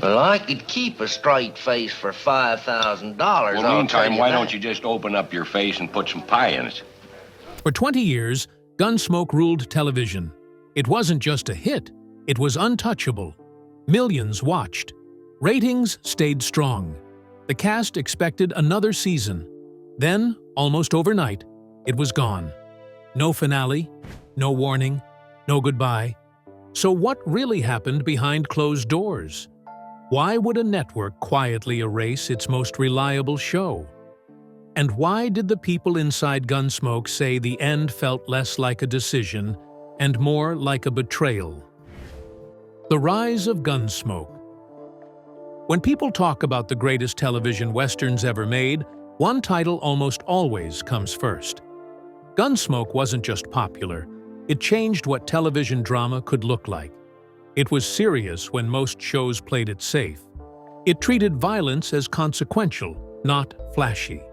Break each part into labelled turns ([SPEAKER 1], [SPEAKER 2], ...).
[SPEAKER 1] Well, I could keep a straight face for $5,000.
[SPEAKER 2] Well, meantime, why don't you just open up your face and put some pie in it?
[SPEAKER 3] For 20 years, Gunsmoke ruled television. It wasn't just a hit, it was untouchable. Millions watched. Ratings stayed strong. The cast expected another season. Then, almost overnight, it was gone. No finale, no warning, no goodbye. So what really happened behind closed doors? Why would a network quietly erase its most reliable show? And why did the people inside Gunsmoke say the end felt less like a decision and more like a betrayal? The rise of Gunsmoke. When people talk about the greatest television westerns ever made, one title almost always comes first. Gunsmoke wasn't just popular, it changed what television drama could look like. It was serious when most shows played it safe. It treated violence as consequential, not flashy.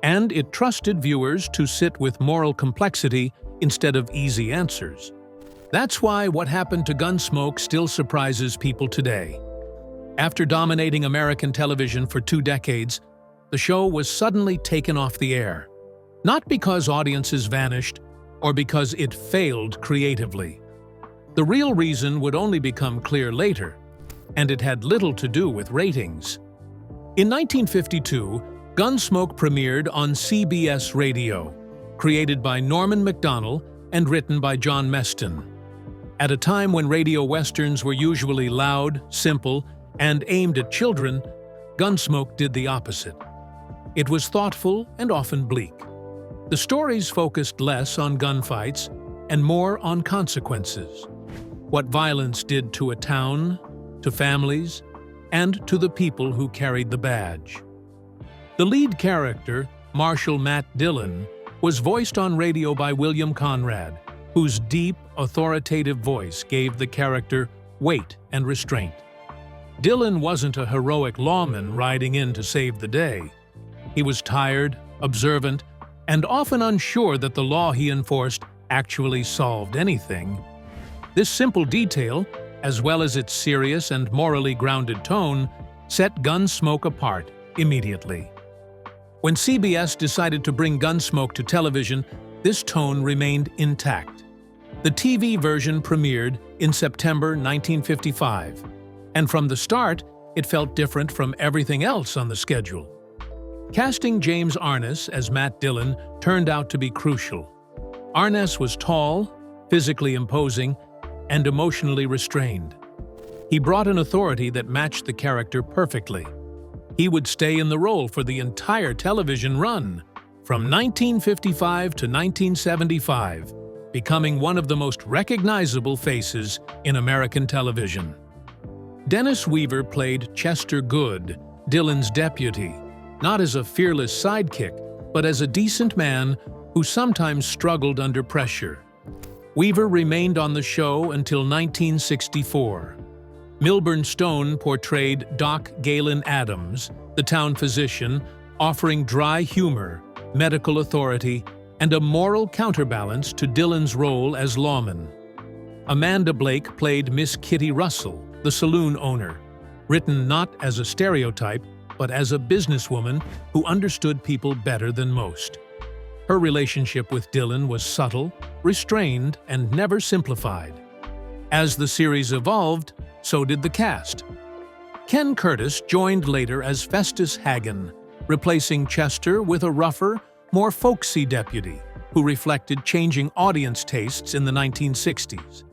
[SPEAKER 3] And it trusted viewers to sit with moral complexity instead of easy answers. That's why what happened to Gunsmoke still surprises people today. After dominating American television for 2 decades, the show was suddenly taken off the air. Not because audiences vanished, or because it failed creatively. The real reason would only become clear later, and it had little to do with ratings. In 1952, Gunsmoke premiered on CBS Radio, created by Norman Macdonnell and written by John Meston. At a time when radio westerns were usually loud, simple, and aimed at children, Gunsmoke did the opposite. It was thoughtful and often bleak. The stories focused less on gunfights and more on consequences. What violence did to a town, to families, and to the people who carried the badge. The lead character, Marshal Matt Dillon, was voiced on radio by William Conrad, whose deep, authoritative voice gave the character weight and restraint. Dillon wasn't a heroic lawman riding in to save the day. He was tired, observant, and often unsure that the law he enforced actually solved anything. This simple detail, as well as its serious and morally grounded tone, set Gunsmoke apart immediately. When CBS decided to bring Gunsmoke to television, this tone remained intact. The TV version premiered in September 1955, and from the start, it felt different from everything else on the schedule. Casting James Arness as Matt Dillon turned out to be crucial. Arness was tall, physically imposing, and emotionally restrained. He brought an authority that matched the character perfectly. He would stay in the role for the entire television run, from 1955 to 1975, becoming one of the most recognizable faces in American television. Dennis Weaver played Chester Good, Dillon's deputy, not as a fearless sidekick, but as a decent man who sometimes struggled under pressure. Weaver remained on the show until 1964. Milburn Stone portrayed Doc Galen Adams, the town physician, offering dry humor, medical authority, and a moral counterbalance to Dillon's role as lawman. Amanda Blake played Miss Kitty Russell, the saloon owner, written not as a stereotype, but as a businesswoman who understood people better than most. Her relationship with Dillon was subtle, restrained, and never simplified. As the series evolved, so did the cast. Ken Curtis joined later as Festus Hagen, replacing Chester with a rougher, more folksy deputy who reflected changing audience tastes in the 1960s.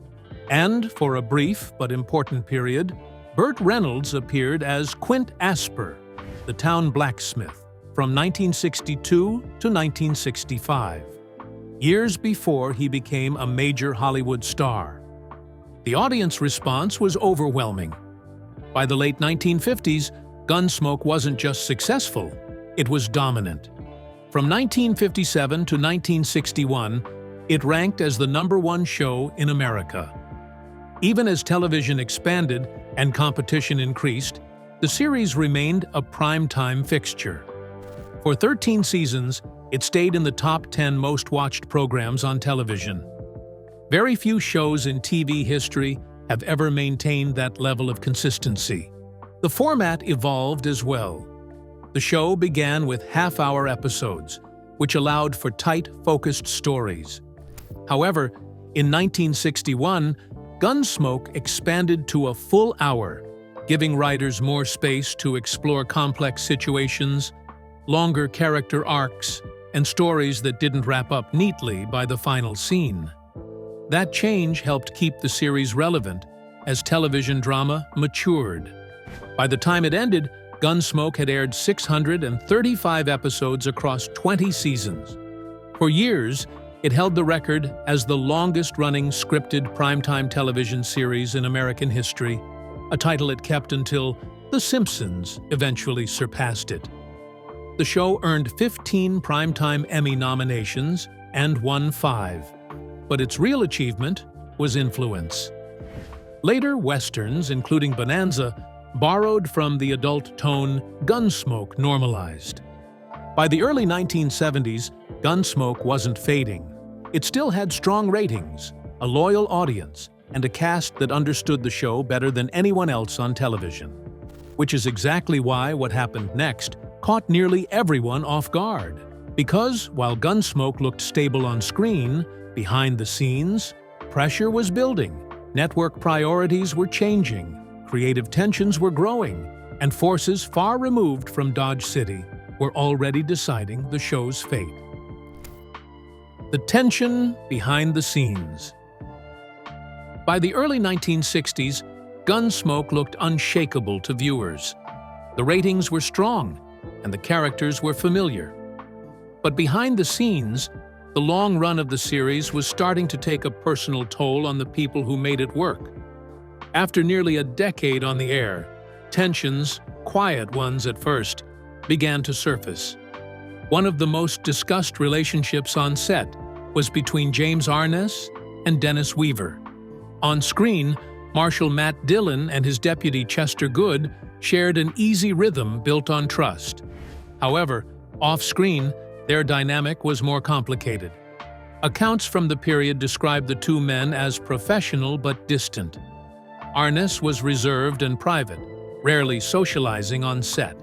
[SPEAKER 3] And, for a brief but important period, Burt Reynolds appeared as Quint Asper, the town blacksmith, from 1962 to 1965, years before he became a major Hollywood star. The audience response was overwhelming. By the late 1950s, Gunsmoke wasn't just successful, it was dominant. From 1957 to 1961, it ranked as the #1 show in America. Even as television expanded and competition increased, the series remained a prime-time fixture. For 13 seasons, it stayed in the top 10 most-watched programs on television. Very few shows in TV history have ever maintained that level of consistency. The format evolved as well. The show began with half-hour episodes, which allowed for tight, focused stories. However, in 1961, Gunsmoke expanded to a full hour, giving writers more space to explore complex situations, longer character arcs, and stories that didn't wrap up neatly by the final scene. That change helped keep the series relevant as television drama matured. By the time it ended, Gunsmoke had aired 635 episodes across 20 seasons. For years, it held the record as the longest-running scripted primetime television series in American history, a title it kept until The Simpsons eventually surpassed it. The show earned 15 Primetime Emmy nominations and won 5, but its real achievement was influence. Later westerns, including Bonanza, borrowed from the adult tone Gunsmoke normalized. By the early 1970s, Gunsmoke wasn't fading. It still had strong ratings, a loyal audience, and a cast that understood the show better than anyone else on television. Which is exactly why what happened next caught nearly everyone off guard. Because while Gunsmoke looked stable on screen, behind the scenes, pressure was building, network priorities were changing, creative tensions were growing, and forces far removed from Dodge City were already deciding the show's fate. The tension behind the scenes. By the early 1960s, Gunsmoke looked unshakable to viewers. The ratings were strong, and the characters were familiar. But behind the scenes, the long run of the series was starting to take a personal toll on the people who made it work. After nearly a decade on the air, tensions, quiet ones at first, began to surface. One of the most discussed relationships on set was between James Arness and Dennis Weaver. On screen, Marshal Matt Dillon and his deputy Chester Goode shared an easy rhythm built on trust. However, off-screen, their dynamic was more complicated. Accounts from the period describe the two men as professional but distant. Arness was reserved and private, rarely socializing on set.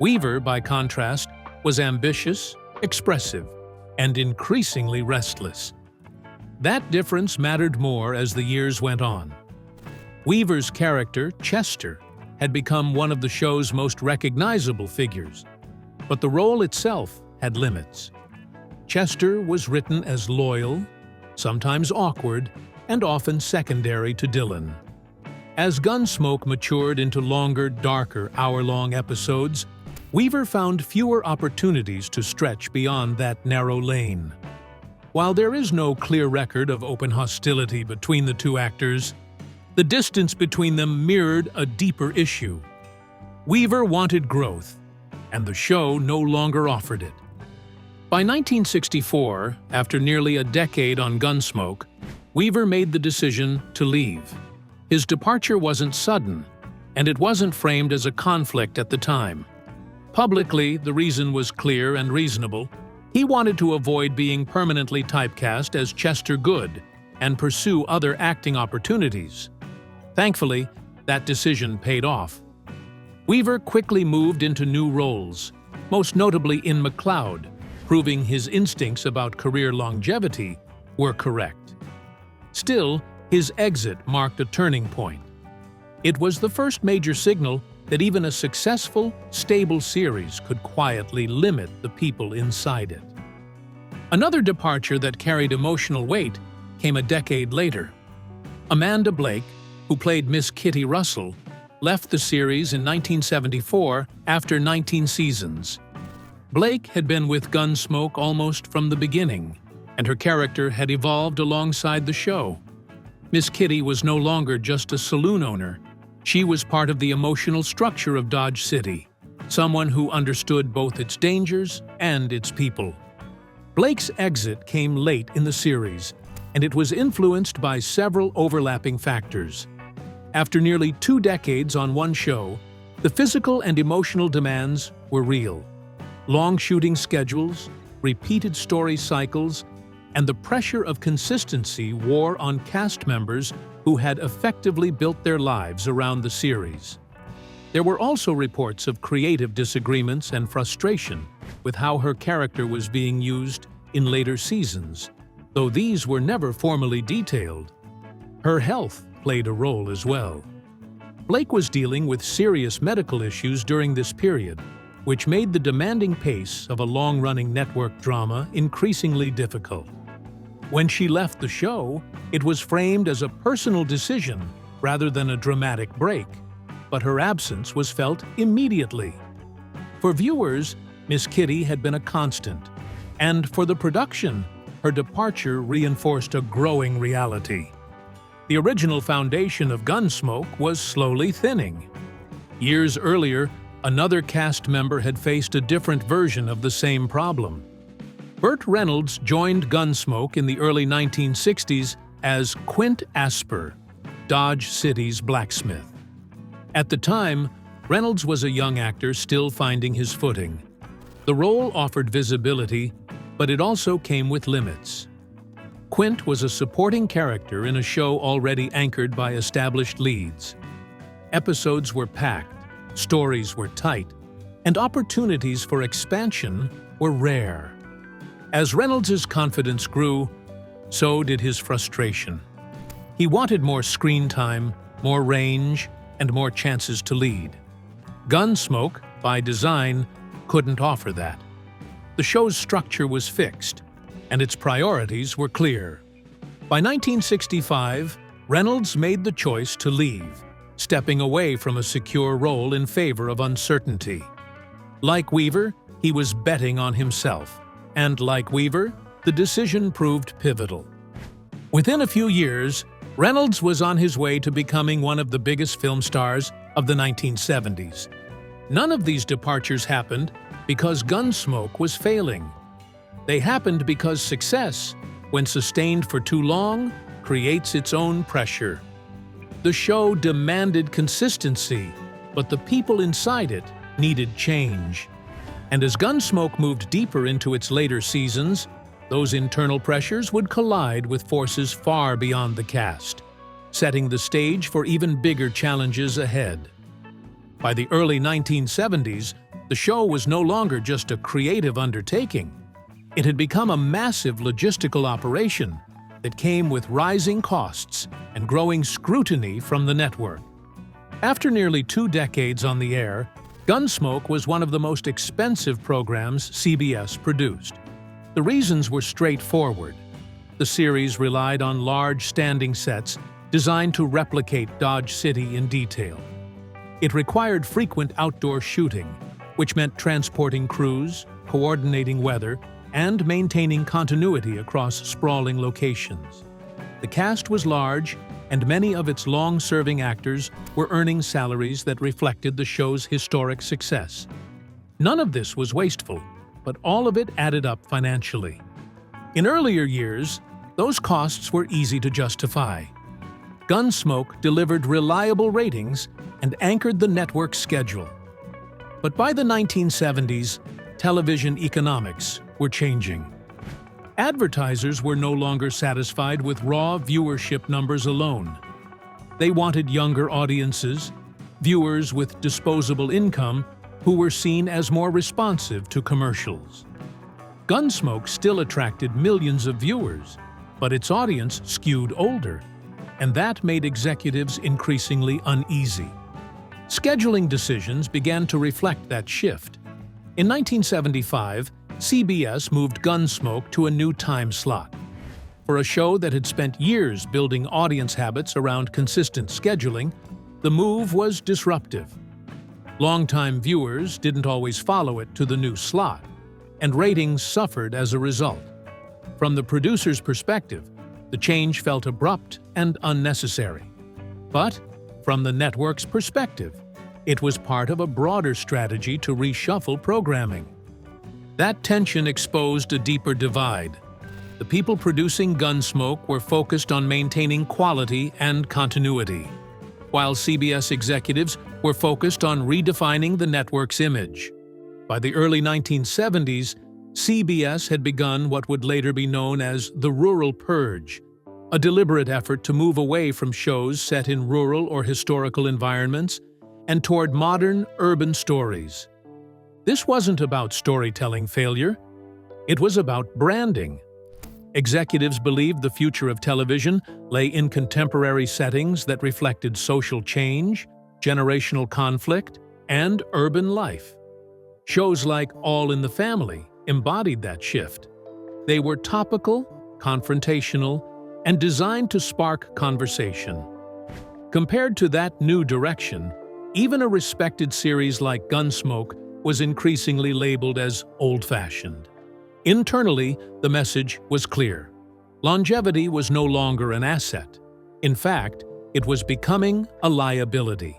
[SPEAKER 3] Weaver, by contrast, was ambitious, expressive, and increasingly restless. That difference mattered more as the years went on. Weaver's character, Chester, had become one of the show's most recognizable figures, but the role itself had limits. Chester was written as loyal, sometimes awkward, and often secondary to Dillon. As Gunsmoke matured into longer, darker, hour-long episodes, Weaver found fewer opportunities to stretch beyond that narrow lane. While there is no clear record of open hostility between the two actors, the distance between them mirrored a deeper issue. Weaver wanted growth, and the show no longer offered it. By 1964, after nearly a decade on Gunsmoke, Weaver made the decision to leave. His departure wasn't sudden, and it wasn't framed as a conflict at the time. Publicly, the reason was clear and reasonable. He wanted to avoid being permanently typecast as Chester Goode and pursue other acting opportunities. Thankfully, that decision paid off. Weaver quickly moved into new roles, most notably in McCloud, proving his instincts about career longevity were correct. Still, his exit marked a turning point. It was the first major signal that even a successful, stable series could quietly limit the people inside it. Another departure that carried emotional weight came a decade later. Amanda Blake, who played Miss Kitty Russell, left the series in 1974 after 19 seasons. Blake had been with Gunsmoke almost from the beginning, and her character had evolved alongside the show. Miss Kitty was no longer just a saloon owner. She was part of the emotional structure of Dodge City, someone who understood both its dangers and its people. Blake's exit came late in the series, and it was influenced by several overlapping factors. After nearly 2 decades on one show, the physical and emotional demands were real. Long shooting schedules, repeated story cycles, and the pressure of consistency wore on cast members who had effectively built their lives around the series. There were also reports of creative disagreements and frustration with how her character was being used in later seasons, though these were never formally detailed. Her health played a role as well. Blake was dealing with serious medical issues during this period, which made the demanding pace of a long-running network drama increasingly difficult. When she left the show, it was framed as a personal decision rather than a dramatic break, but her absence was felt immediately. For viewers, Miss Kitty had been a constant, and for the production, her departure reinforced a growing reality. The original foundation of Gunsmoke was slowly thinning. Years earlier, another cast member had faced a different version of the same problem. Burt Reynolds joined Gunsmoke in the early 1960s as Quint Asper, Dodge City's blacksmith. At the time, Reynolds was a young actor still finding his footing. The role offered visibility, but it also came with limits. Quint was a supporting character in a show already anchored by established leads. Episodes were packed, stories were tight, and opportunities for expansion were rare. As Reynolds' confidence grew, so did his frustration. He wanted more screen time, more range, and more chances to lead. Gunsmoke, by design, couldn't offer that. The show's structure was fixed, and its priorities were clear. By 1965, Reynolds made the choice to leave, stepping away from a secure role in favor of uncertainty. Like Weaver, he was betting on himself, and like Weaver, the decision proved pivotal. Within a few years, Reynolds was on his way to becoming one of the biggest film stars of the 1970s. None of these departures happened because Gunsmoke was failing. They happened because success, when sustained for too long, creates its own pressure. The show demanded consistency, but the people inside it needed change. And as Gunsmoke moved deeper into its later seasons, those internal pressures would collide with forces far beyond the cast, setting the stage for even bigger challenges ahead. By the early 1970s, the show was no longer just a creative undertaking. It had become a massive logistical operation that came with rising costs and growing scrutiny from the network. After nearly 2 decades on the air, Gunsmoke was one of the most expensive programs CBS produced. The reasons were straightforward. The series relied on large standing sets designed to replicate Dodge City in detail. It required frequent outdoor shooting, which meant transporting crews, coordinating weather, and maintaining continuity across sprawling locations. The cast was large, and many of its long-serving actors were earning salaries that reflected the show's historic success. None of this was wasteful, but all of it added up financially. In earlier years, those costs were easy to justify. Gunsmoke delivered reliable ratings and anchored the network's schedule. But by the 1970s, television economics were changing. Advertisers were no longer satisfied with raw viewership numbers alone. They wanted younger audiences, viewers with disposable income who were seen as more responsive to commercials. Gunsmoke still attracted millions of viewers, but its audience skewed older, and that made executives increasingly uneasy. Scheduling decisions began to reflect that shift. In 1975, CBS moved Gunsmoke to a new time slot. For a show that had spent years building audience habits around consistent scheduling, the move was disruptive. Longtime viewers didn't always follow it to the new slot, and ratings suffered as a result. From the producer's perspective, the change felt abrupt and unnecessary. But from the network's perspective, it was part of a broader strategy to reshuffle programming. That tension exposed a deeper divide. The people producing Gunsmoke were focused on maintaining quality and continuity, while CBS executives were focused on redefining the network's image. By the early 1970s, CBS had begun what would later be known as the Rural Purge, a deliberate effort to move away from shows set in rural or historical environments and toward modern, urban stories. This wasn't about storytelling failure. It was about branding. Executives believed the future of television lay in contemporary settings that reflected social change, generational conflict, and urban life. Shows like All in the Family embodied that shift. They were topical, confrontational, and designed to spark conversation. Compared to that new direction, even a respected series like Gunsmoke was increasingly labeled as old-fashioned. Internally, the message was clear. Longevity was no longer an asset. In fact, it was becoming a liability.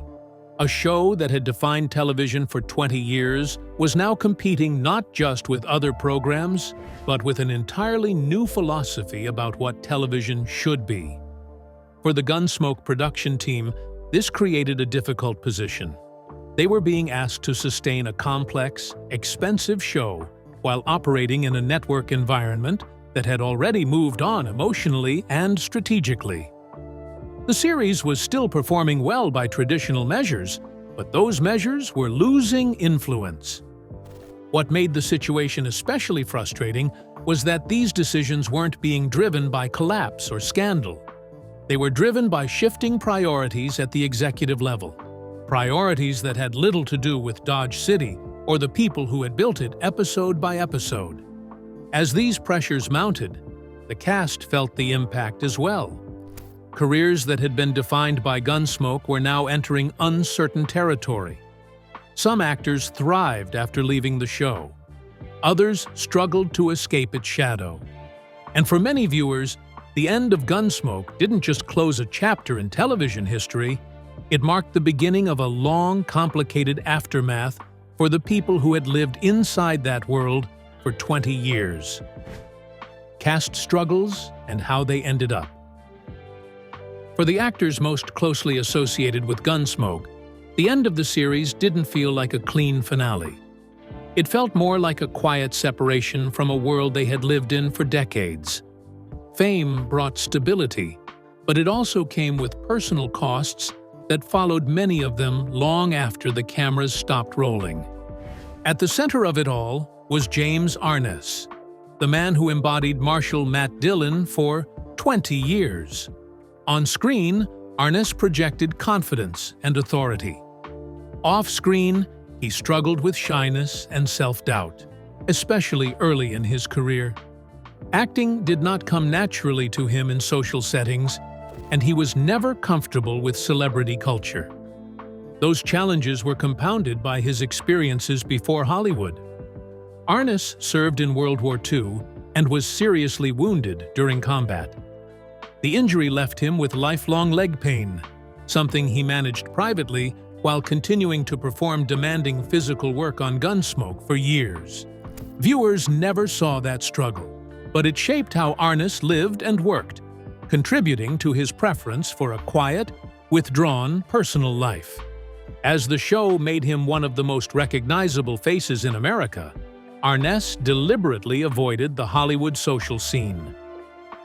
[SPEAKER 3] A show that had defined television for 20 years was now competing not just with other programs, but with an entirely new philosophy about what television should be. For the Gunsmoke production team, this created a difficult position. They were being asked to sustain a complex, expensive show while operating in a network environment that had already moved on emotionally and strategically. The series was still performing well by traditional measures, but those measures were losing influence. What made the situation especially frustrating was that these decisions weren't being driven by collapse or scandal. They were driven by shifting priorities at the executive level, priorities that had little to do with Dodge City or the people who had built it episode by episode. As these pressures mounted, the cast felt the impact as well. Careers that had been defined by Gunsmoke were now entering uncertain territory. Some actors thrived after leaving the show. Others struggled to escape its shadow. And for many viewers, the end of Gunsmoke didn't just close a chapter in television history, it marked the beginning of a long, complicated aftermath for the people who had lived inside that world for 20 years. Cast struggles and how they ended up. For the actors most closely associated with Gunsmoke, the end of the series didn't feel like a clean finale. It felt more like a quiet separation from a world they had lived in for decades. Fame brought stability, but it also came with personal costs that followed many of them long after the cameras stopped rolling. At the center of it all was James Arness, the man who embodied Marshal Matt Dillon for 20 years. On screen, Arness projected confidence and authority. Off-screen, he struggled with shyness and self-doubt, especially early in his career. Acting did not come naturally to him in social settings, and he was never comfortable with celebrity culture. Those challenges were compounded by his experiences before Hollywood. Arness served in World War II and was seriously wounded during combat. The injury left him with lifelong leg pain, something he managed privately while continuing to perform demanding physical work on Gunsmoke for years. Viewers never saw that struggle, but it shaped how Arness lived and worked, contributing to his preference for a quiet, withdrawn personal life. As the show made him one of the most recognizable faces in America, Arness deliberately avoided the Hollywood social scene.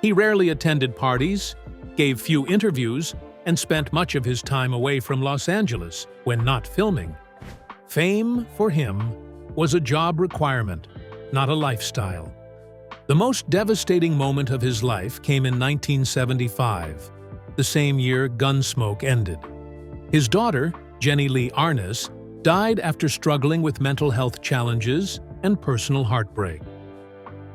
[SPEAKER 3] He rarely attended parties, gave few interviews, and spent much of his time away from Los Angeles when not filming. Fame, for him, was a job requirement, not a lifestyle. The most devastating moment of his life came in 1975, the same year Gunsmoke ended. His daughter, Jenny Lee Arness, died after struggling with mental health challenges and personal heartbreak.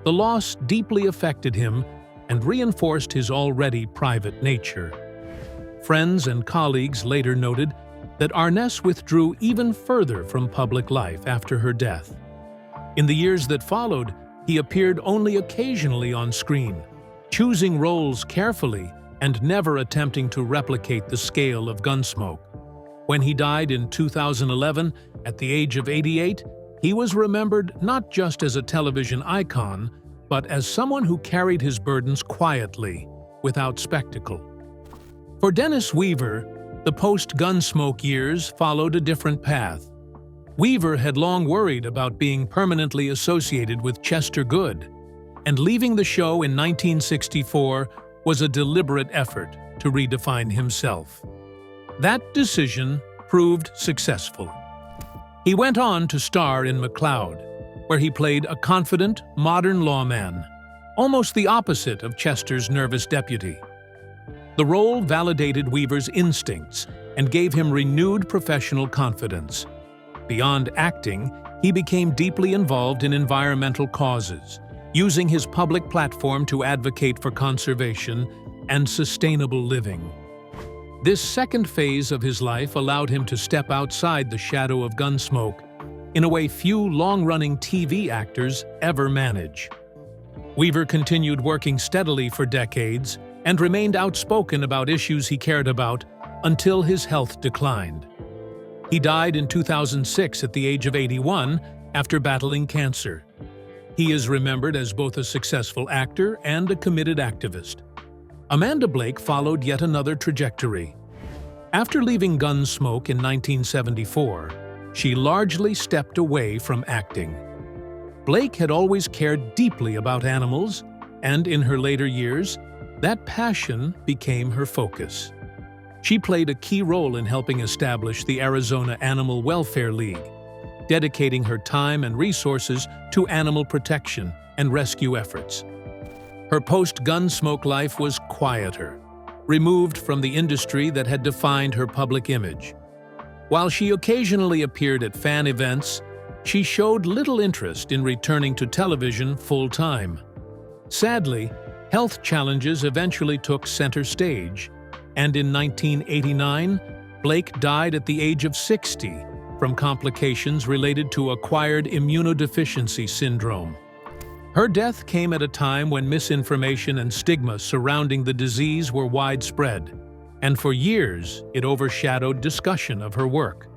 [SPEAKER 3] The loss deeply affected him and reinforced his already private nature. Friends and colleagues later noted that Arness withdrew even further from public life after her death. In the years that followed, he appeared only occasionally on screen, choosing roles carefully and never attempting to replicate the scale of Gunsmoke. When he died in 2011, at the age of 88, he was remembered not just as a television icon, but as someone who carried his burdens quietly, without spectacle. For Dennis Weaver, the post-Gunsmoke years followed a different path. Weaver had long worried about being permanently associated with Chester Good, and leaving the show in 1964 was a deliberate effort to redefine himself. That decision proved successful. He went on to star in McCloud, where he played a confident, modern lawman, almost the opposite of Chester's nervous deputy. The role validated Weaver's instincts and gave him renewed professional confidence. Beyond acting, he became deeply involved in environmental causes, using his public platform to advocate for conservation and sustainable living. This second phase of his life allowed him to step outside the shadow of Gunsmoke in a way few long-running TV actors ever manage. Weaver continued working steadily for decades and remained outspoken about issues he cared about until his health declined. He died in 2006 at the age of 81 after battling cancer. He is remembered as both a successful actor and a committed activist. Amanda Blake followed yet another trajectory. After leaving Gunsmoke in 1974, she largely stepped away from acting. Blake had always cared deeply about animals, and in her later years, that passion became her focus. She played a key role in helping establish the Arizona Animal Welfare League, dedicating her time and resources to animal protection and rescue efforts. Her post-Gunsmoke life was quieter, removed from the industry that had defined her public image. While she occasionally appeared at fan events, she showed little interest in returning to television full-time. Sadly, health challenges eventually took center stage, and in 1989, Blake died at the age of 60 from complications related to acquired immunodeficiency syndrome. Her death came at a time when misinformation and stigma surrounding the disease were widespread, and for years it overshadowed discussion of her work.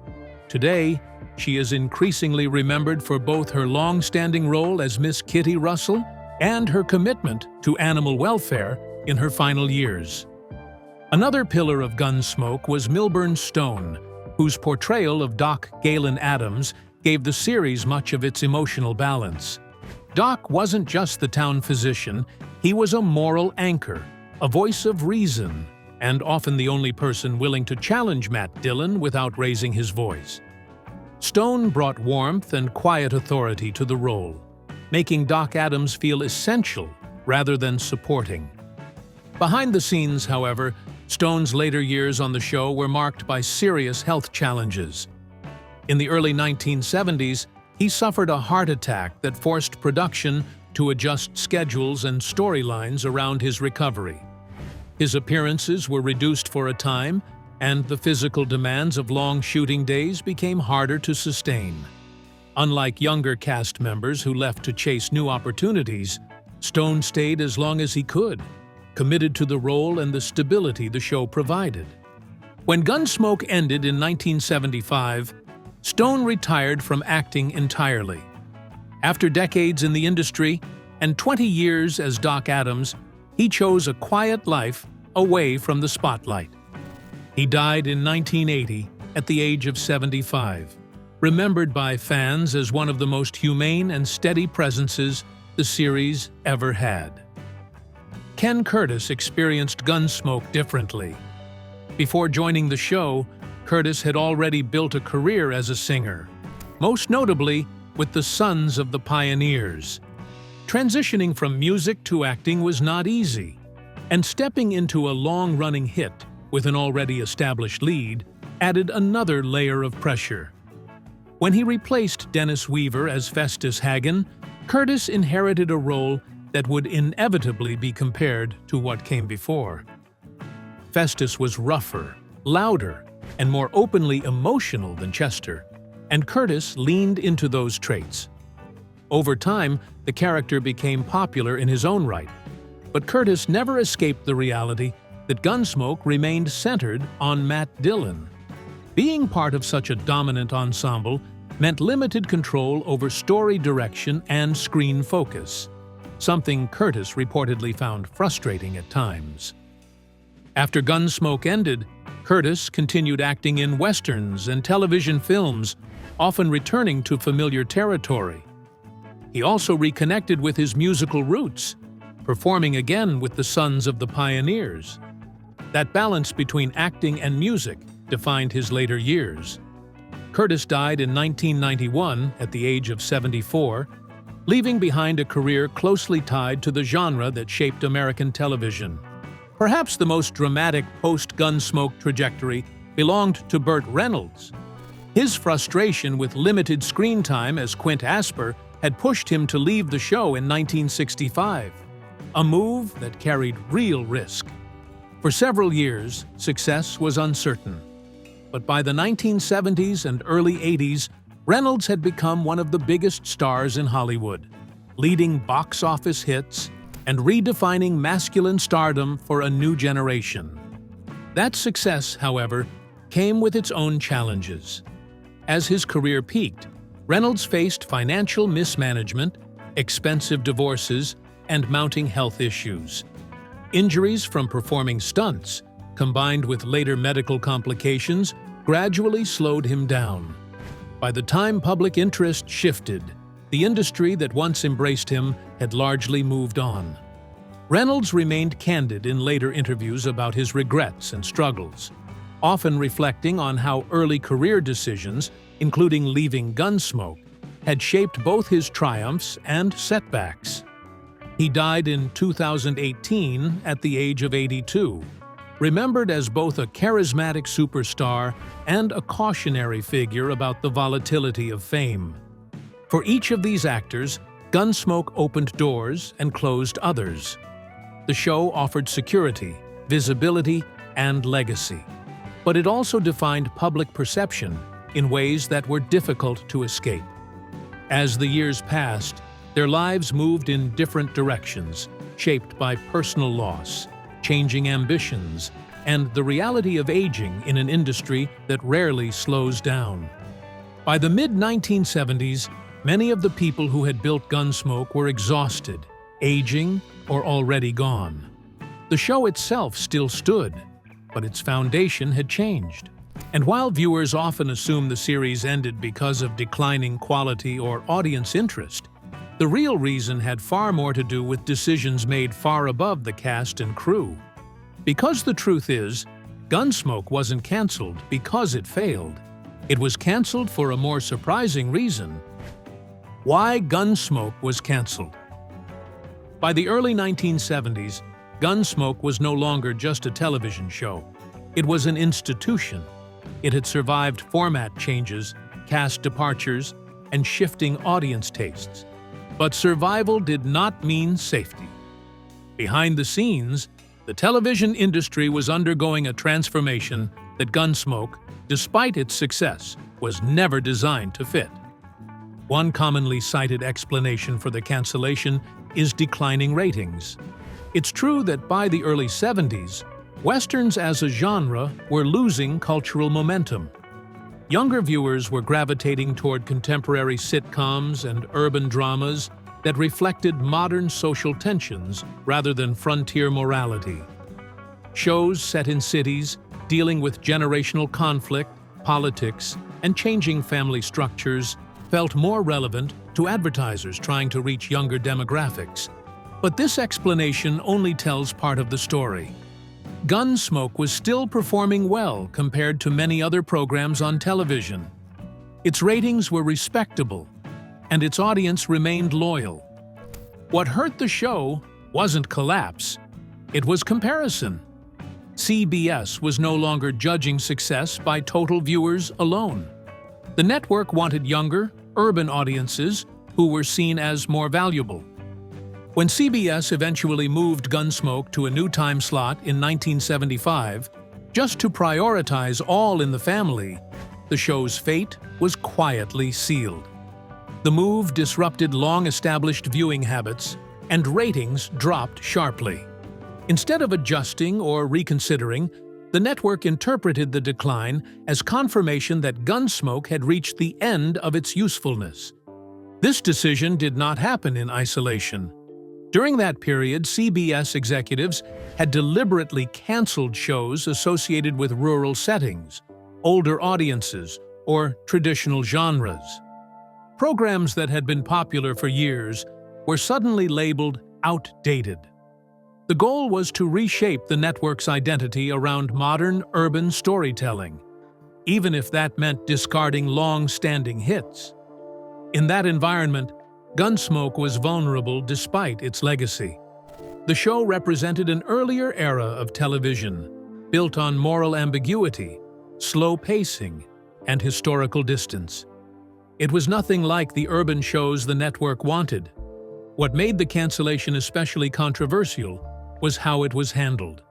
[SPEAKER 3] Today, she is increasingly remembered for both her long-standing role as Miss Kitty Russell and her commitment to animal welfare in her final years. Another pillar of Gunsmoke was Milburn Stone, whose portrayal of Doc Galen Adams gave the series much of its emotional balance. Doc wasn't just the town physician, he was a moral anchor, a voice of reason, and often the only person willing to challenge Matt Dillon without raising his voice. Stone brought warmth and quiet authority to the role, making Doc Adams feel essential rather than supporting. Behind the scenes, however, Stone's later years on the show were marked by serious health challenges. In the early 1970s, he suffered a heart attack that forced production to adjust schedules and storylines around his recovery. His appearances were reduced for a time, and the physical demands of long shooting days became harder to sustain. Unlike younger cast members who left to chase new opportunities, Stone stayed as long as he could, committed to the role and the stability the show provided. When Gunsmoke ended in 1975, Stone retired from acting entirely. After decades in the industry and 20 years as Doc Adams, he chose a quiet life away from the spotlight. He died in 1980 at the age of 75, remembered by fans as one of the most humane and steady presences the series ever had. Ken Curtis experienced Gunsmoke differently. Before joining the show, Curtis had already built a career as a singer, most notably with the Sons of the Pioneers. Transitioning from music to acting was not easy, and stepping into a long-running hit with an already established lead added another layer of pressure. When he replaced Dennis Weaver as Festus Hagen, Curtis inherited a role that would inevitably be compared to what came before. Festus was rougher, louder, and more openly emotional than Chester, and Curtis leaned into those traits. Over time, the character became popular in his own right, but Curtis never escaped the reality that Gunsmoke remained centered on Matt Dillon. Being part of such a dominant ensemble meant limited control over story direction and screen focus, something Curtis reportedly found frustrating at times. After Gunsmoke ended, Curtis continued acting in westerns and television films, often returning to familiar territory. He also reconnected with his musical roots, performing again with the Sons of the Pioneers. That balance between acting and music defined his later years. Curtis died in 1991 at the age of 74, leaving behind a career closely tied to the genre that shaped American television. Perhaps the most dramatic post-Gunsmoke trajectory belonged to Burt Reynolds. His frustration with limited screen time as Quint Asper had pushed him to leave the show in 1965, a move that carried real risk. For several years, success was uncertain. But by the 1970s and early 80s, Reynolds had become one of the biggest stars in Hollywood, leading box office hits and redefining masculine stardom for a new generation. That success, however, came with its own challenges. As his career peaked, Reynolds faced financial mismanagement, expensive divorces, and mounting health issues. Injuries from performing stunts, combined with later medical complications, gradually slowed him down. By the time public interest shifted, the industry that once embraced him had largely moved on. Reynolds remained candid in later interviews about his regrets and struggles, often reflecting on how early career decisions, including leaving Gunsmoke, had shaped both his triumphs and setbacks. He died in 2018 at the age of 82, remembered as both a charismatic superstar and a cautionary figure about the volatility of fame. For each of these actors, Gunsmoke opened doors and closed others. The show offered security, visibility, and legacy. But it also defined public perception in ways that were difficult to escape. As the years passed, their lives moved in different directions, shaped by personal loss, changing ambitions, and the reality of aging in an industry that rarely slows down. By the mid-1970s, many of the people who had built Gunsmoke were exhausted, aging, or already gone. The show itself still stood, but its foundation had changed. And while viewers often assume the series ended because of declining quality or audience interest, the real reason had far more to do with decisions made far above the cast and crew. Because the truth is, Gunsmoke wasn't canceled because it failed. It was canceled for a more surprising reason. Why Gunsmoke was canceled. By the early 1970s, Gunsmoke was no longer just a television show. It was an institution. It had survived format changes, cast departures, and shifting audience tastes. But survival did not mean safety. Behind the scenes, the television industry was undergoing a transformation that Gunsmoke, despite its success, was never designed to fit. One commonly cited explanation for the cancellation is declining ratings. It's true that by the early 70s, Westerns as a genre were losing cultural momentum. Younger viewers were gravitating toward contemporary sitcoms and urban dramas that reflected modern social tensions rather than frontier morality. Shows set in cities, dealing with generational conflict, politics, and changing family structures felt more relevant to advertisers trying to reach younger demographics. But this explanation only tells part of the story. Gunsmoke was still performing well compared to many other programs on television. Its ratings were respectable, and its audience remained loyal. What hurt the show wasn't collapse, it was comparison. CBS was no longer judging success by total viewers alone. The network wanted younger, urban audiences who were seen as more valuable. When CBS eventually moved Gunsmoke to a new time slot in 1975, just to prioritize All in the Family, the show's fate was quietly sealed. The move disrupted long-established viewing habits, and ratings dropped sharply. Instead of adjusting or reconsidering, the network interpreted the decline as confirmation that Gunsmoke had reached the end of its usefulness. This decision did not happen in isolation. During that period, CBS executives had deliberately canceled shows associated with rural settings, older audiences, or traditional genres. Programs that had been popular for years were suddenly labeled outdated. The goal was to reshape the network's identity around modern urban storytelling, even if that meant discarding long-standing hits. In that environment, Gunsmoke was vulnerable despite its legacy. The show represented an earlier era of television, built on moral ambiguity, slow pacing, and historical distance. It was nothing like the urban shows the network wanted. What made the cancellation especially controversial was how it was handled.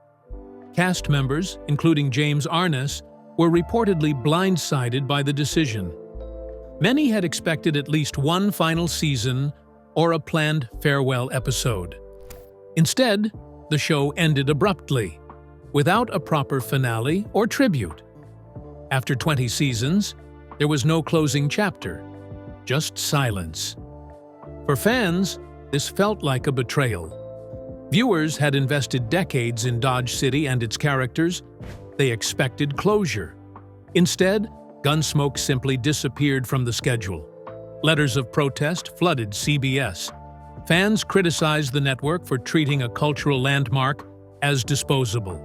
[SPEAKER 3] Cast members, including James Arness, were reportedly blindsided by the decision. Many had expected at least one final season or a planned farewell episode. Instead, the show ended abruptly, without a proper finale or tribute. After 20 seasons, there was no closing chapter, just silence. For fans, this felt like a betrayal. Viewers had invested decades in Dodge City and its characters. They expected closure. Instead, Gunsmoke simply disappeared from the schedule. Letters of protest flooded CBS. Fans criticized the network for treating a cultural landmark as disposable.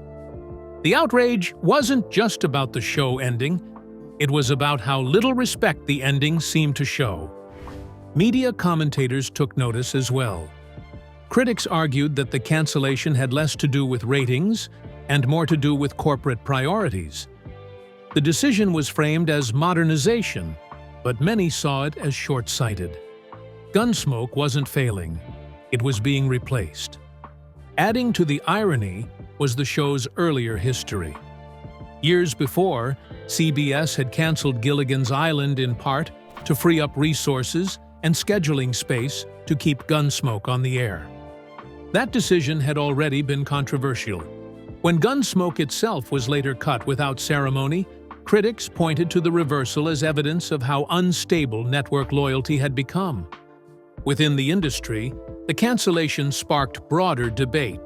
[SPEAKER 3] The outrage wasn't just about the show ending. It was about how little respect the ending seemed to show. Media commentators took notice as well. Critics argued that the cancellation had less to do with ratings and more to do with corporate priorities. The decision was framed as modernization, but many saw it as short-sighted. Gunsmoke wasn't failing. It was being replaced. Adding to the irony was the show's earlier history. Years before, CBS had canceled Gilligan's Island in part to free up resources and scheduling space to keep Gunsmoke on the air. That decision had already been controversial. When Gunsmoke itself was later cut without ceremony, critics pointed to the reversal as evidence of how unstable network loyalty had become. Within the industry, the cancellation sparked broader debate.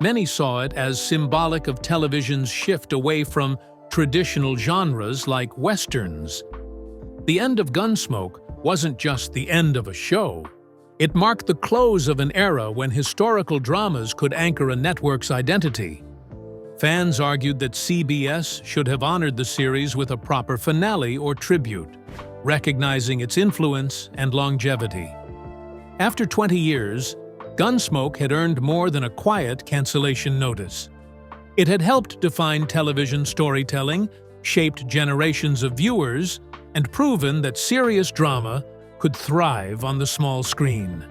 [SPEAKER 3] Many saw it as symbolic of television's shift away from traditional genres like westerns. The end of Gunsmoke wasn't just the end of a show. It marked the close of an era when historical dramas could anchor a network's identity. Fans argued that CBS should have honored the series with a proper finale or tribute, recognizing its influence and longevity. After 20 years, Gunsmoke had earned more than a quiet cancellation notice. It had helped define television storytelling, shaped generations of viewers, and proven that serious drama could thrive on the small screen.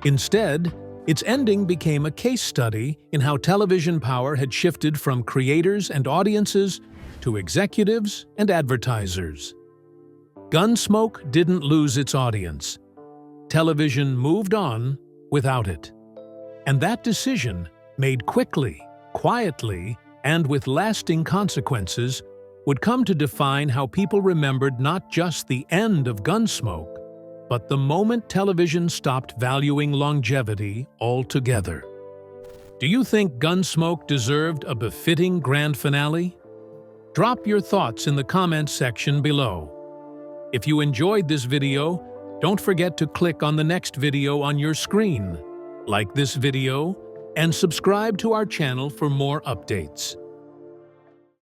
[SPEAKER 3] Instead, its ending became a case study in how television power had shifted from creators and audiences to executives and advertisers. Gunsmoke didn't lose its audience. Television moved on without it. And that decision, made quickly, quietly, and with lasting consequences, would come to define how people remembered not just the end of Gunsmoke, but the moment television stopped valuing longevity altogether. Do you think Gunsmoke deserved a befitting grand finale? Drop your thoughts in the comments section below. If you enjoyed this video, don't forget to click on the next video on your screen, like this video, and subscribe to our channel for more updates.